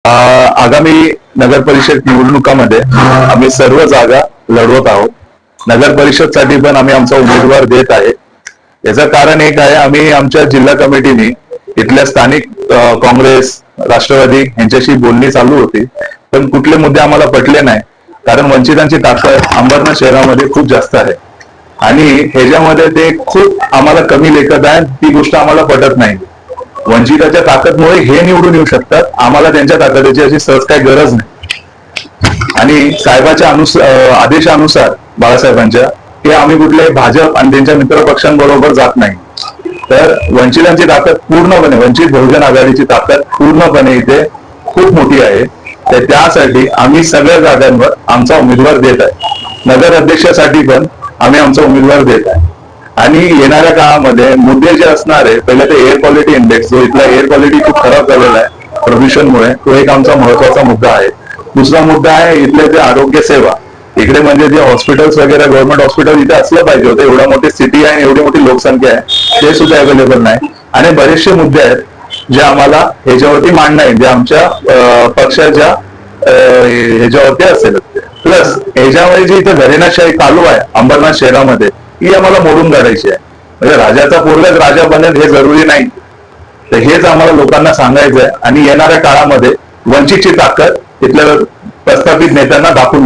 आगामी नगर परिषद निवडणुकामध्ये आम्ही सर्व जागा लढवत आहोत. नगर परिषद साठी पण आम्ही आमचा उमेदवार देत आहे. याचं कारण एक आहे, आम्ही आमच्या जिल्हा कमिटीने इथल्या स्थानिक काँग्रेस, राष्ट्रवादी यांच्याशी बोलणी चालू होती, पण कुठले मुद्दे आम्हाला पटले नाही. कारण वंचितांची ताकद अंबरनाथ शहरामध्ये खूप जास्त आहे आणि ह्याच्यामध्ये ते खूप आम्हाला कमी लेखत आहे. ती गोष्ट आम्हाला पटत नाही. वंचिताच्या ताकदमुळे हे निवडून येऊ शकतात, आम्हाला त्यांच्या ताकदीची अशी सहज काही गरज नाही. आणि साहेबाच्या आदेशानुसार बाळासाहेबांच्या की आम्ही कुठल्याही भाजप आणि त्यांच्या मित्र पक्षांबरोबर जात नाही. तर वंचितांची ताकद पूर्णपणे, वंचित बहुजन आघाडीची ताकद पूर्णपणे इथे खूप मोठी आहे. तर त्यासाठी आम्ही सगळ्या जागांवर आमचा उमेदवार देत आहे. नगर अध्यक्षासाठी पण आम्ही आमचा उमेदवार देत आहे. आणि येणाऱ्या काळामध्ये मुद्दे जे असणार आहे, पहिला ते एअर क्वालिटी इंडेक्स, जो इथला एअर क्वालिटी खूप खराब झालेला आहे प्रदूषणमुळे, तो एक आमचा महत्वाचा मुद्दा आहे. दुसरा मुद्दा आहे इथले जे आरोग्य सेवा, इकडे म्हणजे जे हॉस्पिटल्स वगैरे गव्हर्नमेंट हॉस्पिटल इथे असलं पाहिजे होतं. एवढा मोठी सिटी आहे, एवढी मोठी लोकसंख्या आहे, ते सुद्धा अवेलेबल नाही. आणि बरेचसे मुद्दे आहेत जे आम्हाला ह्याच्यावरती मांडणं आहे, जे आमच्या पक्षाच्या ह्याच्यावरती असेल. प्लस ह्याच्यामध्ये जी इथे घरेणाशाही चालू आहे अंबरनाथ शहरामध्ये, ही आम्हाला मोडून काढायची आहे. म्हणजे राजाचा पोरगाच राजा बनेल हे जरुरी नाही. तर हेच आम्हाला लोकांना सांगायचं आहे आणि येणाऱ्या काळामध्ये वंचितची ताकद इथल्या प्रस्थापित नेत्यांना दाखवून